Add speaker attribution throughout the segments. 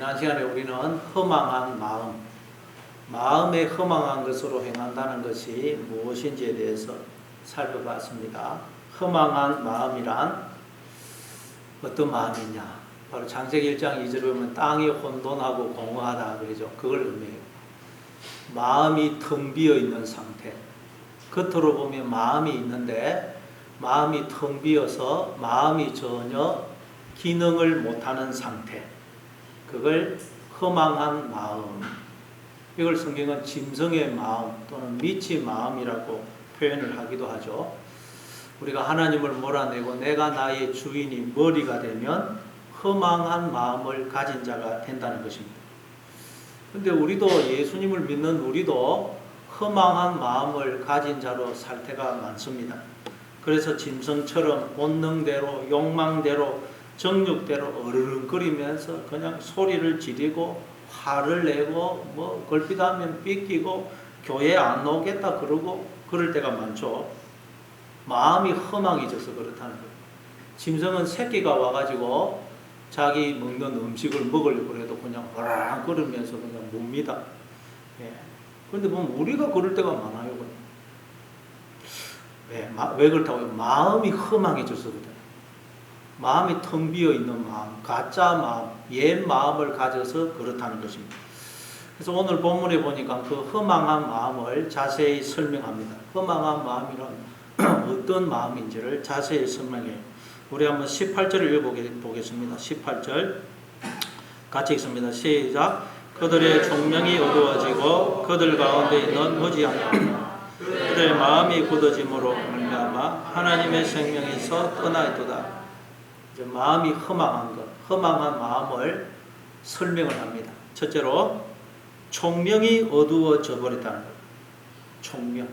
Speaker 1: 지난 시간에 우리는 허망한 마음에 허망한 것으로 행한다는 것이 무엇인지에 대해서 살펴봤습니다. 허망한 마음이란 어떤 마음이냐? 바로 창세기 1장 2절에 보면 땅이 혼돈하고 공허하다 그러죠. 그걸 의미해요. 마음이 텅 비어 있는 상태. 겉으로 보면 마음이 있는데 마음이 텅 비어서 마음이 전혀 기능을 못하는 상태. 그걸 허망한 마음. 이걸 성경은 짐승의 마음 또는 미치 마음이라고 표현을 하기도 하죠. 우리가 하나님을 몰아내고 내가 나의 주인이 머리가 되면 허망한 마음을 가진 자가 된다는 것입니다. 그런데 우리도 예수님을 믿는 우리도 허망한 마음을 가진 자로 살 때가 많습니다. 그래서 짐승처럼 본능대로 욕망대로 정욕대로 어르렁거리면서 그냥 소리를 지르고 화를 내고 걸핏하면 삐끼고 교회 안 오겠다 그러고 그럴 때가 많죠. 마음이 허망해져서 그렇다는 거예요. 짐승은 새끼가 와가지고 자기 먹는 음식을 먹으려고 해도 그냥 어랑거리면서 그냥 뭡니다. 그런데 보면 우리가 그럴 때가 많아요. 왜 그렇다고요? 마음이 허망해져서 그래요. 마음이 텅 비어 있는 마음, 가짜 마음, 옛 마음을 가져서 그렇다는 것입니다. 그래서 오늘 본문에 보니까 그 허망한 마음을 자세히 설명합니다. 허망한 마음이란 어떤 마음인지를 자세히 설명해요. 우리 한번 18절을 읽어보겠습니다. 18절 같이 읽습니다. 시작. 그들의 총명이 어두워지고 그들 가운데 있는 거지 않으며 그들의 마음이 굳어짐으로 말미암아 하나님의 생명에서 떠나 있도다. 마음이 허망한 것, 허망한 마음을 설명을 합니다. 첫째로 총명이 어두워져 버렸다는 것. 총명,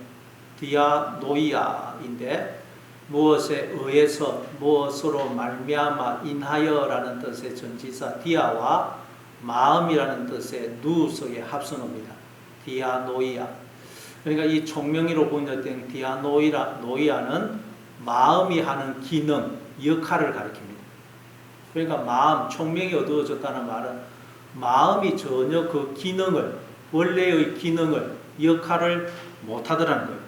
Speaker 1: 디아노이아인데 무엇에 의해서 무엇으로 말미암아 인하여라는 뜻의 전치사 디아와 마음이라는 뜻의 누석의 합성어입니다. 디아노이아. 그러니까 이 총명이로 번역된 디아노이아는 마음이 하는 기능, 역할을 가리킵니다. 그러니까 마음, 총명이 어두워졌다는 말은 마음이 전혀 그 기능을, 원래의 기능을, 역할을 못하더라는 거예요.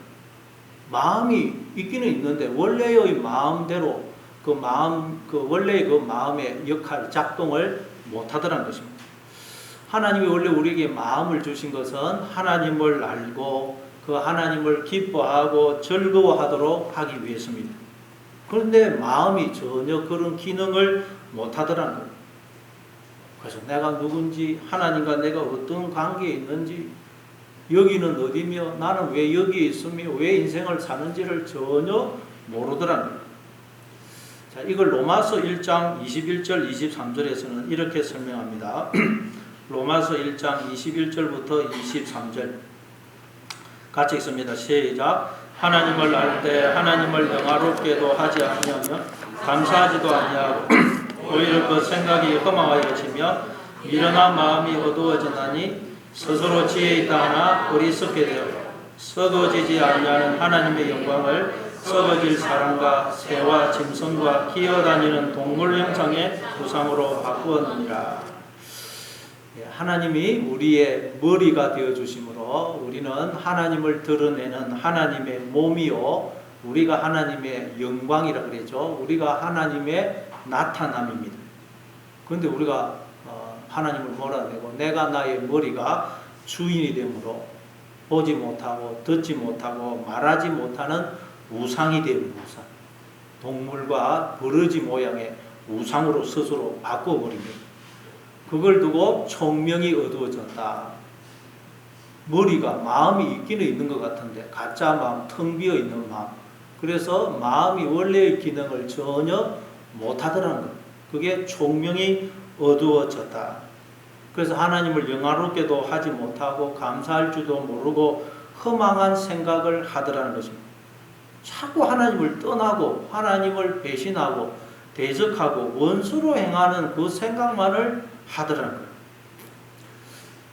Speaker 1: 마음이 있기는 있는데 원래의 마음대로 원래의 그 마음의 역할, 작동을 못하더라는 것입니다. 하나님이 원래 우리에게 마음을 주신 것은 하나님을 알고 그 하나님을 기뻐하고 즐거워하도록 하기 위해서입니다. 그런데 마음이 전혀 그런 기능을 못하더라는 거예요. 그래서 내가 누군지, 하나님과 내가 어떤 관계에 있는지, 여기는 어디며 나는 왜 여기에 있으며 왜 인생을 사는지를 전혀 모르더라는 거예요. 자, 이걸 로마서 1장 21절 23절에서는 이렇게 설명합니다. 로마서 1장 21절부터 23절 같이 읽습니다. 시작. 하나님을 알 때 하나님을 영화롭게도 하지 아니하며 감사하지도 아니하고 오히려 그 생각이 허망하여지며 미련한 마음이 어두워지나니 스스로 지혜 있다 하나 어리석게 되어 썩어지지 아니하는 하나님의 영광을 썩어질 사람과 새와 짐승과 기어다니는 동물 형상의 우상으로 바꾸었느니라. 하나님이 우리의 머리가 되어주심으로 우리는 하나님을 드러내는 하나님의 몸이요 우리가 하나님의 영광이라 그랬죠. 우리가 하나님의 나타남입니다. 그런데 우리가 하나님을 몰아내고 내가 나의 머리가 주인이 되므로 보지 못하고 듣지 못하고 말하지 못하는 우상이 되는 우상, 동물과 버러지 모양의 우상으로 스스로 바꿔버립니다. 그걸 두고 총명이 어두워졌다. 머리가 마음이 있기는 있는 것 같은데 가짜 마음, 텅 비어 있는 마음. 그래서 마음이 원래의 기능을 전혀 못하더라는 거예요. 그게 총명이 어두워졌다. 그래서 하나님을 영화롭게도 하지 못하고 감사할 줄도 모르고 허망한 생각을 하더라는 것입니다. 자꾸 하나님을 떠나고 하나님을 배신하고 대적하고 원수로 행하는 그 생각만을 하더라는 거예요.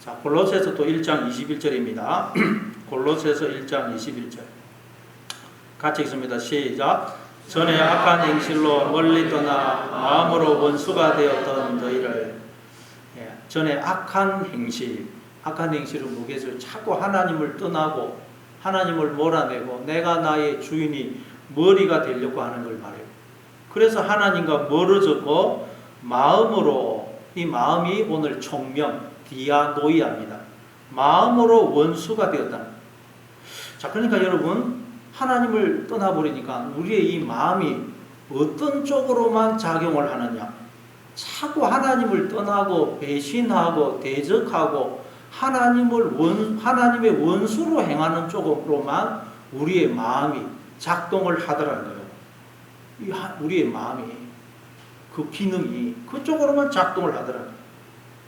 Speaker 1: 자, 골로새서 또 1장 21절입니다. 골로새서 1장 21절 같이 읽습니다. 시작. 전에 악한 행실로 멀리 떠나 마음으로 원수가 되었던 너희를 전에 악한 행실은 뭐겠어요? 자꾸 하나님을 떠나고 하나님을 몰아내고 내가 나의 주인이 머리가 되려고 하는 걸 말해요. 그래서 하나님과 멀어졌고 마음으로, 이 마음이 오늘 총명 디아노이아입니다. 마음으로 원수가 되었다. 자, 그러니까 여러분, 하나님을 떠나버리니까 우리의 이 마음이 어떤 쪽으로만 작용을 하느냐? 자꾸 하나님을 떠나고 배신하고 대적하고 하나님의 원수로 행하는 쪽으로만 우리의 마음이 작동을 하더라는 거예요. 우리의 마음이, 그 기능이 그쪽으로만 작동을 하더라는 거예요.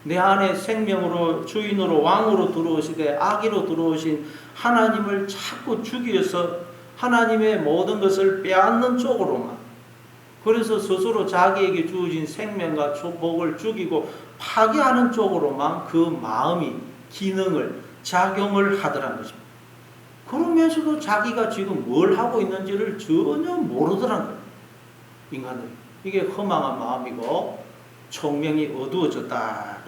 Speaker 1: 내 안에 생명으로, 주인으로, 왕으로 들어오시되 악의로 들어오신 하나님을 자꾸 죽여서 하나님의 모든 것을 빼앗는 쪽으로만, 그래서 스스로 자기에게 주어진 생명과 복을 죽이고 파괴하는 쪽으로만 그 마음이 기능을, 작용을 하더라는 것입니다. 그러면서도 자기가 지금 뭘 하고 있는지를 전혀 모르더라는 거예요. 인간들이. 이게 허망한 마음이고 총명이 어두워졌다.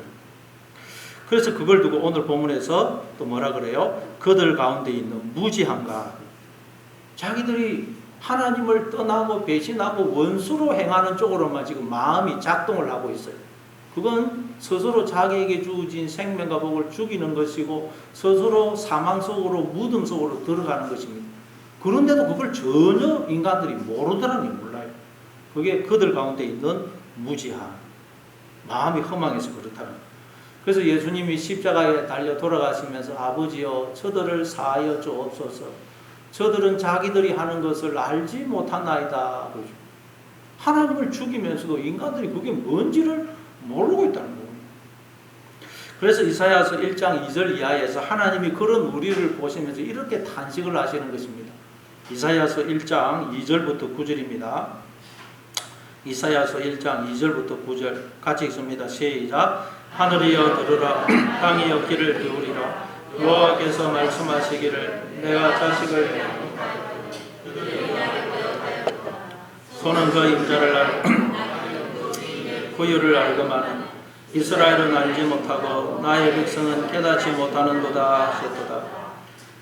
Speaker 1: 그래서 그걸 두고 오늘 본문에서 또 뭐라 그래요? 그들 가운데 있는 무지함과, 자기들이 하나님을 떠나고 배신하고 원수로 행하는 쪽으로만 지금 마음이 작동을 하고 있어요. 그건 스스로 자기에게 주어진 생명과 복을 죽이는 것이고 스스로 사망 속으로, 무덤 속으로 들어가는 것입니다. 그런데도 그걸 전혀 인간들이 모르더라니, 몰라요. 그게 그들 가운데 있는 무지함, 마음이 허망해서 그렇다는 거예요. 그래서 예수님이 십자가에 달려 돌아가시면서 아버지여 저들을 사하여 주옵소서, 저들은 자기들이 하는 것을 알지 못하나이다. 하나님을 죽이면서도 인간들이 그게 뭔지를 모르고 있다는 겁니다. 그래서 이사야서 1장 2절 이하에서 하나님이 그런 우리를 보시면서 이렇게 탄식을 하시는 것입니다. 이사야서 1장 2절부터 9절입니다. 이사야서 1장 2절부터 9절 같이 읽습니다. 시작. 하늘이여 들으라, 땅이여 귀를 기울이라. 여호와께서 말씀하시기를 내가 자식을 손은 그 임자를 구유를 알거마는 이스라엘은 알지 못하고 나의 백성은 깨닫지 못하는도다 하셨도다.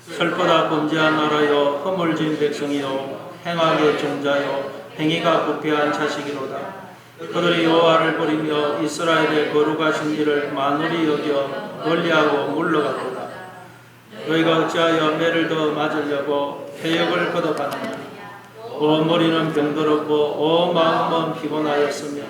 Speaker 1: 슬프다 범죄한 나라여, 허물진 백성이요, 행악의 종자요, 행위가 부패한 자식이로다. 그들이 여호와를 버리며 이스라엘의 거룩하신 일을 만홀히 여겨 멀리하고 물러갔도다. 너희가 어찌하여 매를 더 맞으려고 해역을 걷어가느냐? 오 머리는 병들었고 오 마음은 피곤하였으며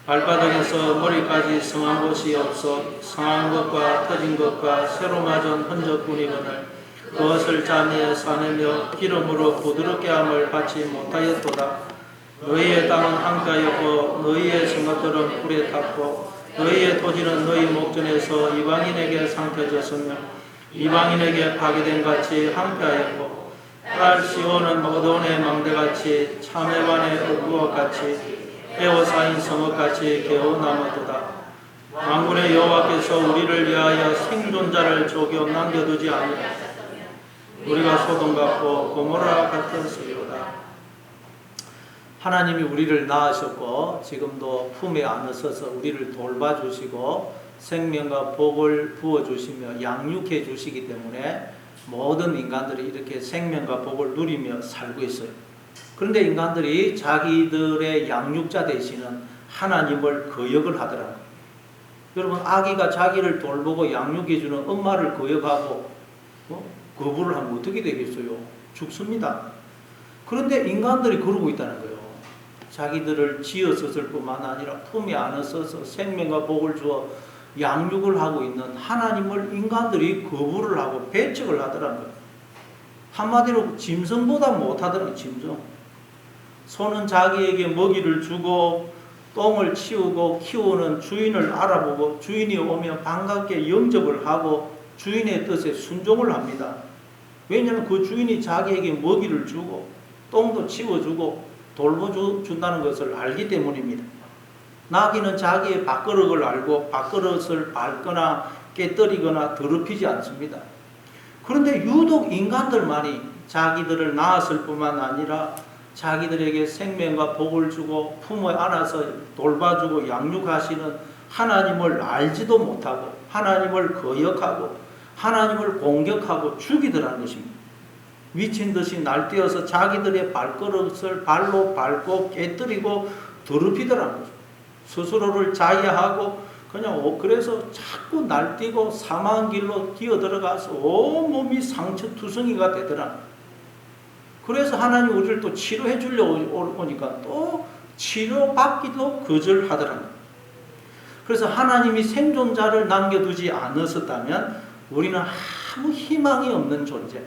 Speaker 1: 발바닥에서 머리까지 성한 곳이 없어 성한 것과 터진 것과 새로 맞은 흔적뿐이거늘 그것을 잠에 싸내며 기름으로 부드럽게 함을 받지 못하였도다. 너희의 땅은 황폐하였고 너희의 성읍들은 불에 탔고 너희의 토지는 너희 목전에서 이방인에게 상태졌으며 이방인에게 파괴된 같이 황폐하였고 딸 시온은 어두운의 망대같이 참외반의 옥구같이 에워싸인 성읍같이 개어남았도다. 만군의 여호와께서 우리를 위하여 생존자를 조겨 남겨두지 아니하셨으며 우리가 소돔 같고 고모라 같았으리로다. 하나님이 우리를 낳으셨고 지금도 품에 안으셔서 우리를 돌봐주시고 생명과 복을 부어주시며 양육해 주시기 때문에 모든 인간들이 이렇게 생명과 복을 누리며 살고 있어요. 그런데 인간들이 자기들의 양육자 되시는 하나님을 거역을 하더라고요. 여러분, 아기가 자기를 돌보고 양육해주는 엄마를 거역하고 거부를 하면 어떻게 되겠어요? 죽습니다. 그런데 인간들이 그러고 있다는 거예요. 자기들을 지었을 뿐만 아니라 품에 안으셔서 생명과 복을 주어 양육을 하고 있는 하나님을 인간들이 거부를 하고 배척을 하더라는 거예요. 한마디로 짐승보다 못하더라고요. 짐승. 소는 자기에게 먹이를 주고 똥을 치우고 키우는 주인을 알아보고 주인이 오면 반갑게 영접을 하고 주인의 뜻에 순종을 합니다. 왜냐하면 그 주인이 자기에게 먹이를 주고 똥도 치워주고 돌봐준다는 것을 알기 때문입니다. 나귀는 자기의 밥그릇을 알고 밥그릇을 밟거나 깨뜨리거나 더럽히지 않습니다. 그런데 유독 인간들만이 자기들을 낳았을 뿐만 아니라 자기들에게 생명과 복을 주고 품에 안아서 돌봐주고 양육하시는 하나님을 알지도 못하고 하나님을 거역하고 하나님을 공격하고 죽이더라는 것입니다. 미친 듯이 날뛰어서 자기들의 발걸음을 발로 밟고 깨뜨리고 더럽히더라는 거죠. 스스로를 자해하고 그냥 그래서 자꾸 날뛰고 사망 길로 기어들어가서 온몸이 상처투성이가 되더라. 그래서 하나님 우리를 또 치료해 주려고 오니까 또 치료받기도 거절하더라. 그래서 하나님이 생존자를 남겨두지 않으셨다면 우리는 아무 희망이 없는 존재,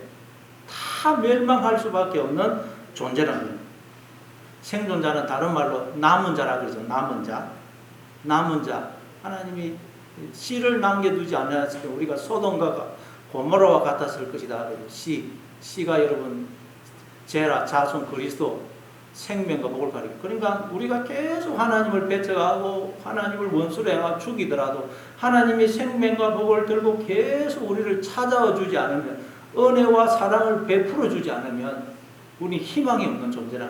Speaker 1: 다 멸망할 수밖에 없는 존재라는 거예요. 생존자는 다른 말로 남은 자라 그러죠. 남은 자. 남은 자. 하나님이 씨를 남겨두지 않았으면 우리가 소돔과 고모라와 같았을 것이다. 씨가 여러분 제라, 자손, 그리스도 생명과 복을 가리켜. 그러니까 우리가 계속 하나님을 배척하고 하나님을 원수로 행하고 죽이더라도 하나님의 생명과 복을 들고 계속 우리를 찾아와 주지 않으면, 은혜와 사랑을 베풀어 주지 않으면 우리는 희망이 없는 존재라.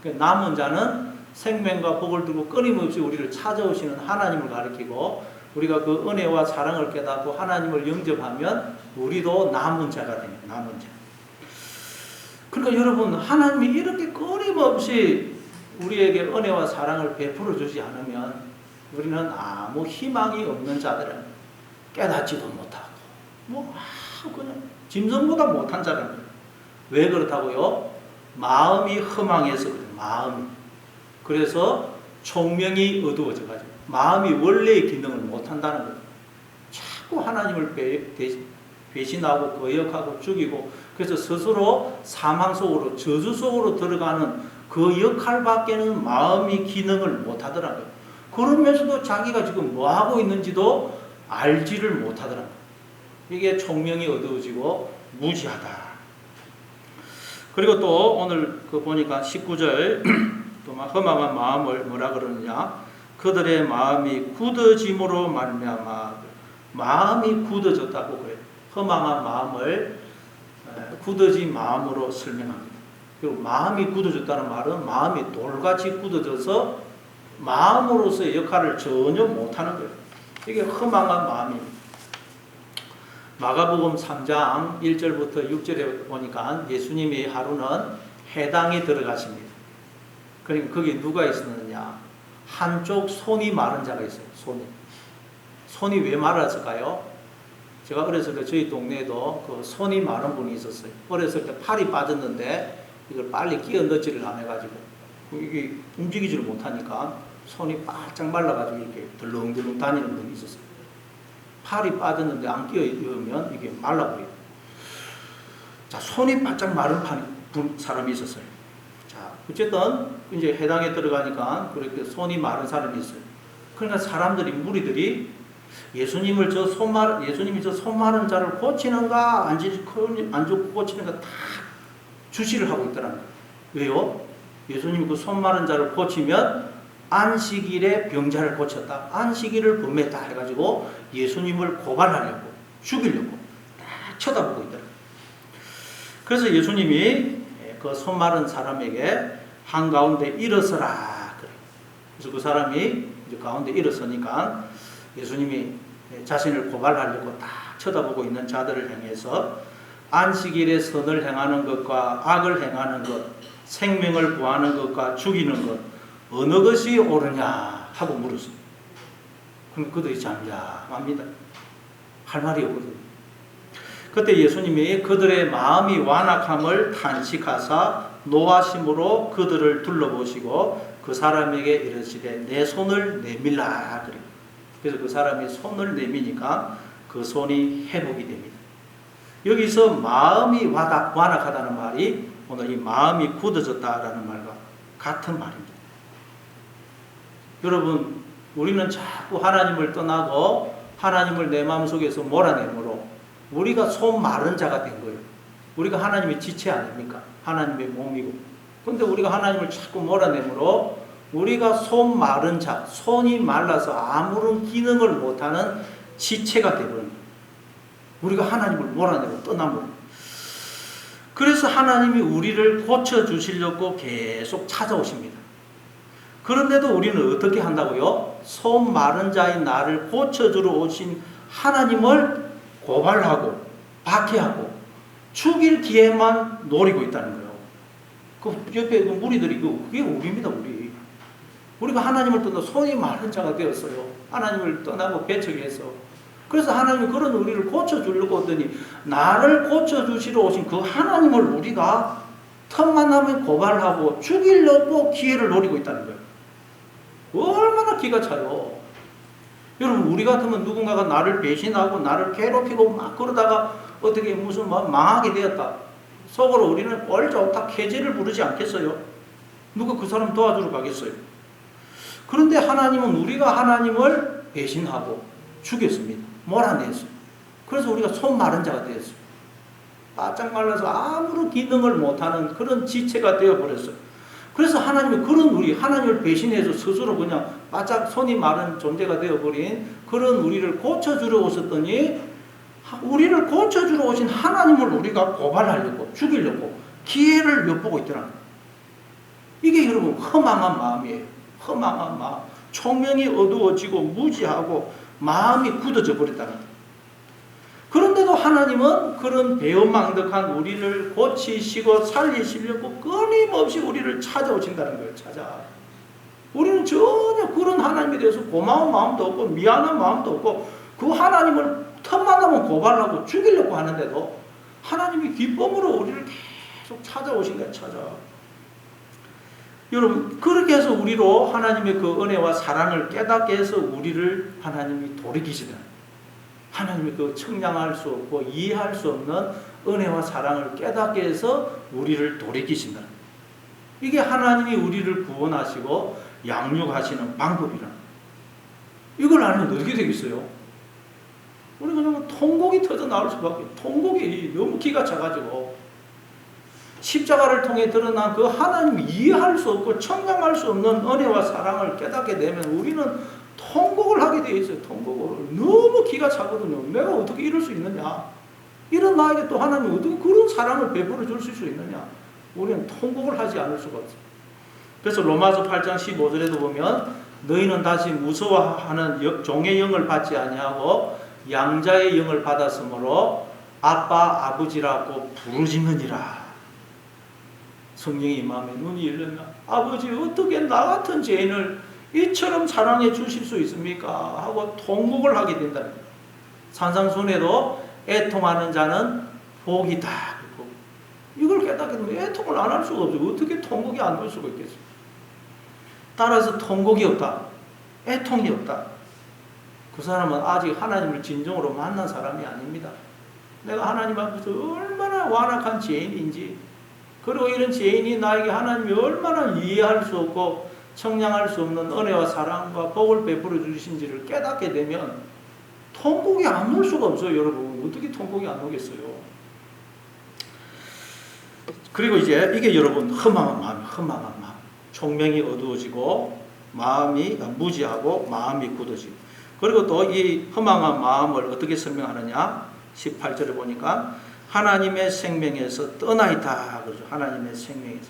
Speaker 1: 남은 자는 생명과 복을 들고 끊임없이 우리를 찾아오시는 하나님을 가리키고, 우리가 그 은혜와 사랑을 깨닫고 하나님을 영접하면 우리도 남은 자가 됩니다. 남은 자. 그러니까 여러분, 하나님이 이렇게 끊임없이 우리에게 은혜와 사랑을 베풀어 주지 않으면 우리는 아무 희망이 없는 자들은 깨닫지도 못하고 그냥 짐승보다 못한 자라는 거예요. 왜 그렇다고요? 마음이 허망해서 그래요. 마음이. 그래서 총명이 어두워져가지고 마음이 원래의 기능을 못한다는 거예요. 자꾸 하나님을 배신하고 거역하고 죽이고, 그래서 스스로 사망 속으로, 저주 속으로 들어가는 그 역할밖에는 마음이 기능을 못하더라고요. 그러면서도 자기가 지금 뭐하고 있는지도 알지를 못하더라고요. 이게 총명이 어두워지고 무지하다. 그리고 또 오늘 보니까 19절 또 험악한 마음을 뭐라 그러느냐, 그들의 마음이 굳어짐으로 말미암아. 마음이 굳어졌다고 그래요. 험악한 마음을 굳어진 마음으로 설명합니다. 그리고 마음이 굳어졌다는 말은 마음이 돌같이 굳어져서 마음으로서의 역할을 전혀 못하는 거예요. 이게 험악한 마음입니다. 마가복음 3장 1절부터 6절에 보니까 예수님이 하루는 해당에 들어가십니다. 그러니까 거기 누가 있었느냐? 한쪽 손이 마른 자가 있어요. 손이 왜 마랐을까요? 제가 어렸을 때 저희 동네에도 그 손이 마른 분이 있었어요. 어렸을 때 팔이 빠졌는데 이걸 빨리 끼워 넣지를 안 해가지고 이게 움직이지를 못하니까 손이 바짝 말라가지고 이렇게 덜렁덜렁 다니는 분이 있었어요. 팔이 빠졌는데 안 끼워 넣으면 이게 말라버려요. 자, 손이 바짝 마른 사람이 있었어요. 자, 어쨌든 이제 해당에 들어가니까 그렇게 손이 마른 사람이 있어요. 그러니까 무리들이 예수님이 저 손 마른 자를 고치는가 안 좋고 고치는가 다 주시를 하고 있더라고요. 왜요? 예수님이 그 손 마른 자를 고치면 안식일에 병자를 고쳤다, 안식일을 범했다 해가지고 예수님을 고발하려고, 죽이려고 딱 쳐다보고 있더라고요. 그래서 예수님이 그 손 마른 사람에게 한가운데 일어서라 그래요. 그래서 그 사람이 이제 가운데 일어서니까 예수님이 자신을 고발하려고 딱 쳐다보고 있는 자들을 향해서 안식일에 선을 행하는 것과 악을 행하는 것, 생명을 구하는 것과 죽이는 것, 어느 것이 옳으냐 하고 물었어요. 그럼 그들이 잠잠합니다. 할 말이 없거든요. 그때 예수님이 그들의 마음이 완악함을 탄식하사 노하심으로 그들을 둘러보시고 그 사람에게 이르시되 내 손을 내밀라 그래요. 그래서 그 사람이 손을 내미니까 그 손이 회복이 됩니다. 여기서 마음이 완악하다는 말이 오늘 이 마음이 굳어졌다라는 말과 같은 말입니다. 여러분, 우리는 자꾸 하나님을 떠나고 하나님을 내 마음속에서 몰아내므로 우리가 손 마른 자가 된 거예요. 우리가 하나님의 지체 아닙니까? 하나님의 몸이고. 그런데 우리가 하나님을 자꾸 몰아내므로 우리가 손 마른 자, 손이 말라서 아무런 기능을 못하는 지체가 되버린 거예요. 우리가 하나님을 몰아내고 떠나므로. 그래서 하나님이 우리를 고쳐주시려고 계속 찾아오십니다. 그런데도 우리는 어떻게 한다고요? 손 마른 자인 나를 고쳐주러 오신 하나님을 고발하고 박해하고 죽일 기회만 노리고 있다는 거예요. 그 옆에 그 무리들이 그게 우리입니다. 우리가 하나님을 떠나 손이 마른 자가 되었어요. 하나님을 떠나고 배척해서. 그래서 하나님이 그런 우리를 고쳐주려고 하더니 나를 고쳐주시러 오신 그 하나님을 우리가 틈만 나면 고발하고 죽이려고 기회를 노리고 있다는 거예요. 얼마나 기가 차요. 여러분 우리 같으면 누군가가 나를 배신하고 나를 괴롭히고 막 그러다가 어떻게 무슨 망하게 되었다. 속으로 우리는 꼴 좋다 캐지를 부르지 않겠어요? 누가 그 사람 도와주러 가겠어요? 그런데 하나님은 우리가 하나님을 배신하고 죽였습니다. 몰아냈어요. 그래서 우리가 손 마른 자가 되었어요. 바짝 말라서 아무런 기능을 못하는 그런 지체가 되어버렸어요. 그래서 하나님이 그런 하나님을 배신해서 스스로 그냥 바짝 손이 마른 존재가 되어버린 그런 우리를 고쳐주러 오셨더니 우리를 고쳐주러 오신 하나님을 우리가 고발하려고 죽이려고 기회를 엿보고 있더라고요. 이게 여러분 허망한 마음이에요. 허망한 마음. 총명이 어두워지고 무지하고 마음이 굳어져 버렸다는 거예요. 그런데도 하나님은 그런 배은망덕한 우리를 고치시고 살리시려고 끊임없이 우리를 찾아오신다는 거예요. 우리는 전혀 그런 하나님에 대해서 고마운 마음도 없고 미안한 마음도 없고 그 하나님을 틈만 나면 고발하고 죽이려고 하는데도 하나님이 기쁨으로 우리를 계속 찾아오신 거예요. 여러분 그렇게 해서 우리로 하나님의 그 은혜와 사랑을 깨닫게 해서 우리를 하나님이 돌이키시다. 하나님이 그 측량할 수 없고 이해할 수 없는 은혜와 사랑을 깨닫게 해서 우리를 돌이키신다. 이게 하나님이 우리를 구원하시고 양육하시는 방법이라. 이걸 알면 어떻게 되겠어요? 우리 그냥 통곡이 터져 나올 수밖에. 통곡이 너무 기가 차가지고 십자가를 통해 드러난 그 하나님이 이해할 수 없고 청량할 수 없는 은혜와 사랑을 깨닫게 되면 우리는 통곡을 하게 되어 있어요. 통곡을. 너무 기가 차거든요. 내가 어떻게 이럴 수 있느냐. 이런 나에게 또 하나님이 어떻게 그런 사랑을 베풀어 줄 수 있느냐. 우리는 통곡을 하지 않을 수가 없어요. 그래서 로마서 8장 15절에도 보면 너희는 다시 무서워하는 종의 영을 받지 아니하고 양자의 영을 받았으므로 아빠 아버지라고 부르짖느니라. 성령이 마음에 눈이 열리면 아버지 어떻게 나 같은 죄인을 이처럼 사랑해 주실 수 있습니까? 하고 통곡을 하게 된다는 거예요. 산상순회도 애통하는 자는 복이다. 이걸 깨닫게 되면 애통을 안 할 수가 없어요. 어떻게 통곡이 안 될 수가 있겠어요? 따라서 통곡이 없다. 애통이 없다. 그 사람은 아직 하나님을 진정으로 만난 사람이 아닙니다. 내가 하나님 앞에서 얼마나 완악한 죄인인지 그리고 이런 죄인이 나에게 하나님이 얼마나 이해할 수 없고 청량할 수 없는 은혜와 사랑과 복을 베풀어 주신지를 깨닫게 되면 통곡이 안 올 수가 없어요. 여러분 어떻게 통곡이 안 오겠어요? 그리고 이제 이게 여러분 허망한 마음 총명이 어두워지고 마음이 무지하고 마음이 굳어지고 그리고 또 이 허망한 마음을 어떻게 설명하느냐 18절에 보니까 하나님의 생명에서 떠나있다 그러죠. 하나님의 생명에서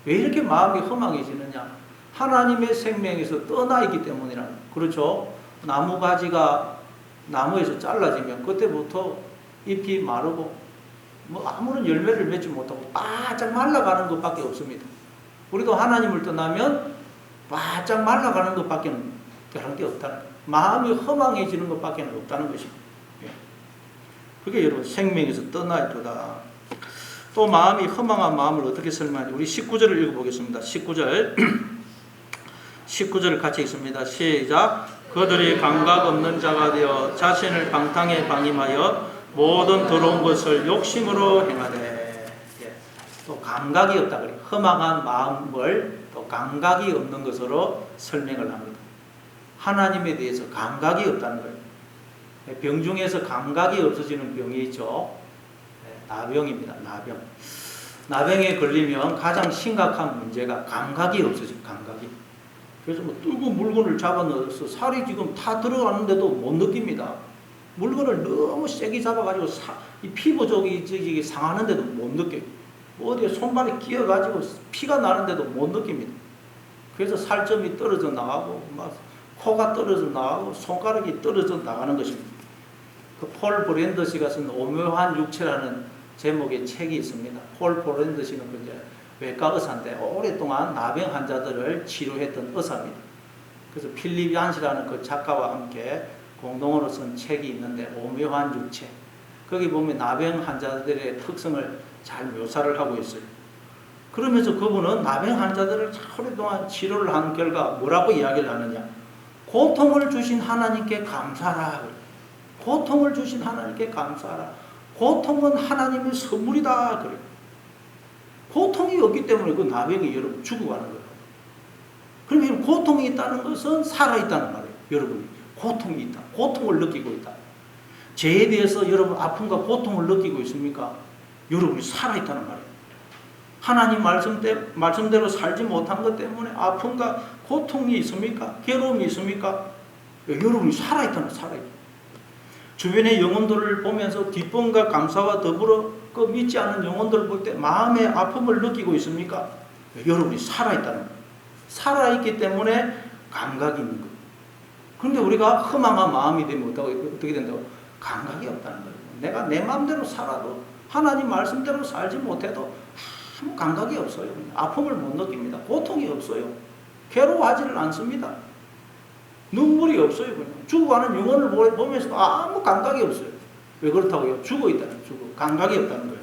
Speaker 1: 왜 이렇게 마음이 허망해지느냐 하나님의 생명에서 떠나있기 때문이라 그렇죠. 나무 가지가 나무에서 잘라지면 그때부터 잎이 마르고 뭐 아무런 열매를 맺지 못하고 바짝 말라가는 것밖에 없습니다. 우리도 하나님을 떠나면 바짝 말라가는 것밖에 다른 게 없다는 거예요. 마음이 허망해지는 것밖에 없다는 것입니다. 그게 여러분 생명에서 떠나있도다. 또 마음이 허망한 마음을 어떻게 설명하는지 우리 19절을 읽어보겠습니다. 19절을 같이 읽습니다. 시작. 그들이 감각 없는 자가 되어 자신을 방탕에 방임하여 모든 더러운 것을 욕심으로 행하되 또 감각이 없다 그래요. 허망한 마음을 또 감각이 없는 것으로 설명을 합니다. 하나님에 대해서 감각이 없다는 거예요. 병 중에서 감각이 없어지는 병이 있죠. 나병입니다. 나병에 걸리면 가장 심각한 문제가 감각이 없어져요. 감각이. 그래서 뭐 뜨거운 물건을 잡아넣어서 살이 지금 다 들어가는데도 못 느낍니다. 물건을 너무 세게 잡아가지고 이 피부 저기 상하는데도 못 느껴요. 어디에 손발이 끼어가지고 피가 나는데도 못 느낍니다. 그래서 살점이 떨어져 나가고 막 코가 떨어져 나가고 손가락이 떨어져 나가는 것입니다. 그 폴 브랜더시가 쓴 오묘한 육체라는 제목의 책이 있습니다. 폴 브랜더시는 이제 외과 의사인데 오랫동안 나병 환자들을 치료했던 의사입니다. 그래서 필립 얀시라는 그 작가와 함께 공동으로 쓴 책이 있는데 오묘한 육체. 거기 보면 나병 환자들의 특성을 잘 묘사를 하고 있어요. 그러면서 그분은 나병 환자들을 오랫동안 치료를 한 결과 뭐라고 이야기를 하느냐. 고통을 주신 하나님께 감사하라. 고통을 주신 하나님께 감사하라. 고통은 하나님의 선물이다. 그래요. 고통이 없기 때문에 그 나병이 여러분 죽어가는 거예요. 그러면 고통이 있다는 것은 살아있다는 말이에요. 여러분이 고통이 있다. 고통을 느끼고 있다. 죄에 대해서 여러분 아픔과 고통을 느끼고 있습니까? 여러분이 살아있다는 말이에요. 하나님 말씀대로 살지 못한 것 때문에 아픔과 고통이 있습니까? 괴로움이 있습니까? 여러분이 살아있다는 살아있다. 주변의 영혼들을 보면서 기쁨과 감사와 더불어 그 믿지 않는 영혼들을 볼 때 마음의 아픔을 느끼고 있습니까? 여러분이 살아있다는 거예요. 살아있기 때문에 감각이 있는 거예요. 그런데 우리가 허망한 마음이 되면 어떻게 된다고? 감각이 없다는 거예요. 내가 내 마음대로 살아도 하나님 말씀대로 살지 못해도 아무 감각이 없어요. 아픔을 못 느낍니다. 고통이 없어요. 괴로워하지를 않습니다. 눈물이 없어요. 그냥 죽어가는 영혼을 보면서 아무 감각이 없어요. 왜 그렇다고요? 죽어있다는 죽어. 감각이 없다는 거예요.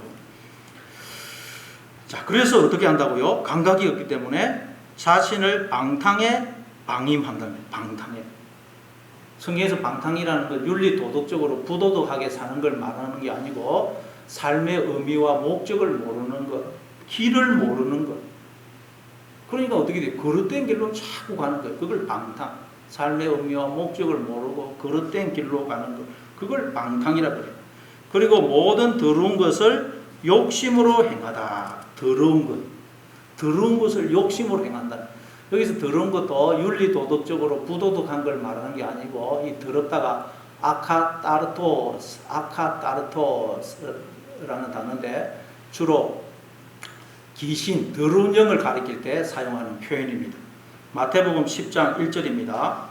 Speaker 1: 자, 그래서 어떻게 한다고요? 감각이 없기 때문에 자신을 방탕에 방임한다면 방탕에. 성경에서 방탕이라는 건 윤리 도덕적으로 부도덕하게 사는 걸 말하는 게 아니고 삶의 의미와 목적을 모르는 것, 길을 모르는 것. 그러니까 어떻게 돼요? 거릇된 길로 자꾸 가는 거예요. 그걸 방탕. 삶의 의미와 목적을 모르고 거릇된 길로 가는 것. 그걸 방탕이라 그래요. 그리고 모든 더러운 것을 욕심으로 행하다. 더러운 것. 더러운 것을 욕심으로 행한다. 여기서 더러운 것도 윤리 도덕적으로 부도덕한 걸 말하는 게 아니고 이 더럽다가 아카타르토스라는 단어인데 주로 귀신, 더러운 영을 가리킬 때 사용하는 표현입니다. 마태복음 10장 1절입니다.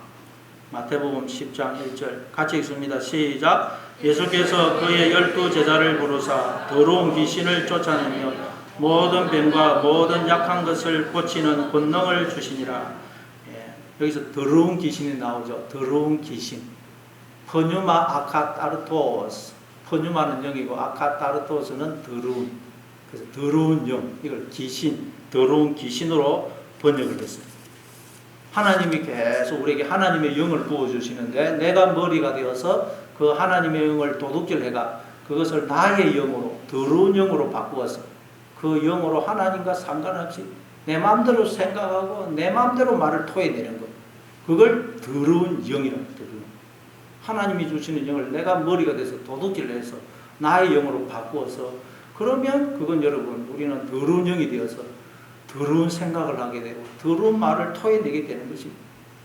Speaker 1: 마태복음 10장 1절 같이 읽습니다. 시작. 예수께서 그의 12제자를 부르사 더러운 귀신을 쫓아내며 모든 병과 모든 약한 것을 고치는 권능을 주시니라. 여기서 더러운 귀신이 나오죠. 더러운 귀신. 퍼뉴마 아카타르토스. 퍼뉴마는 영이고 아카타르토스는 더러운. 그래서 더러운 영. 이걸 귀신, 더러운 귀신으로 번역을 했습니다. 하나님이 계속 우리에게 하나님의 영을 부어주시는데 내가 머리가 되어서 그 하나님의 영을 도둑질해가 그것을 나의 영으로, 더러운 영으로 바꾸어서 그 영으로 하나님과 상관없이 내 마음대로 생각하고 내 마음대로 말을 토해내는 것. 그걸 더러운 영이라고 해요. 하나님이 주시는 영을 내가 머리가 돼서 도둑질을 해서 나의 영으로 바꾸어서 그러면 그건 여러분 우리는 더러운 영이 되어서 더러운 생각을 하게 되고 더러운 말을 토해내게 되는 것입니다.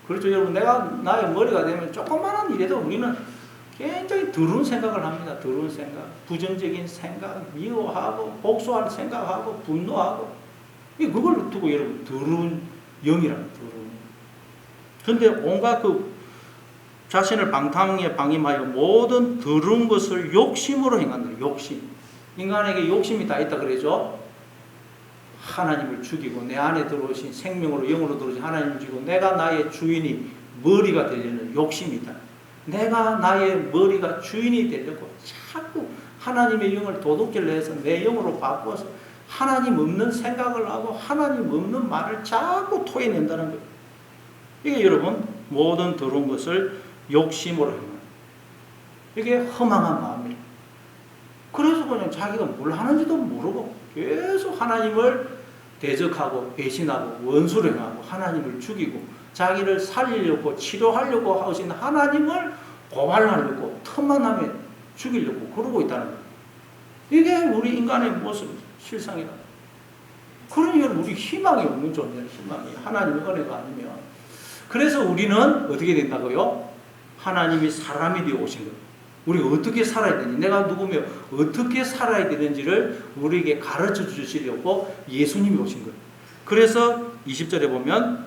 Speaker 1: 그렇죠 여러분. 내가 나의 머리가 되면 조그마한 일에도 우리는 굉장히 더러운 생각을 합니다. 더러운 생각, 부정적인 생각, 미워하고 복수할 생각하고 분노하고 그걸 두고 여러분 더러운 영이라는 더러운. 그런데 온갖 그 자신을 방탕에 방임하여 모든 더러운 것을 욕심으로 행한다. 욕심. 인간에게 욕심이 다 있다 그러죠. 하나님을 죽이고 내 안에 들어오신 생명으로 영으로 들어오신 하나님을 죽이고 내가 나의 주인이 머리가 되려는 욕심이 있다. 내가 나의 머리가 주인이 되려고 자꾸 하나님의 영을 도둑질을 해서 내 영으로 바꾸어서 하나님 없는 생각을 하고 하나님 없는 말을 자꾸 토해낸다는 거예요. 이게 여러분 모든 더러운 것을 욕심으로 행하는 이게 허망한 마음이에요. 그래서 그냥 자기가 뭘 하는지도 모르고 계속 하나님을 대적하고 배신하고 원수를 행하고 하나님을 죽이고 자기를 살리려고 치료하려고 하신 하나님을 고발하려고 틈만 나면 죽이려고 그러고 있다는 거예요. 이게 우리 인간의 모습, 실상이다. 그러니 우리 희망이 없는 존재는 희망이 하나님의 은혜가 아니면. 그래서 우리는 어떻게 된다고요? 하나님이 사람이 되어 오신 거예요. 우리가 어떻게 살아야 되는지, 내가 누구며 어떻게 살아야 되는지를 우리에게 가르쳐 주시려고 예수님이 오신 거예요. 그래서 20절에 보면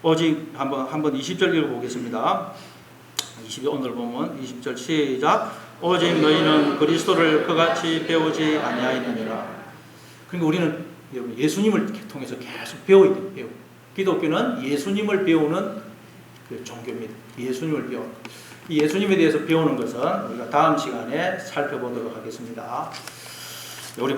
Speaker 2: 오직 한번 20절 읽어보겠습니다. 오늘 보면 20절 시작. 오직 너희는 그리스도를 그같이 배우지 아니하였느니라. 그러니까 우리는 예수님을 통해서 계속 배워야 돼요. 기독교는 예수님을 배우는 그 종교입니다. 예수님을 배우는. 이 예수님에 대해서 배우는 것은 우리가 다음 시간에 살펴보도록 하겠습니다.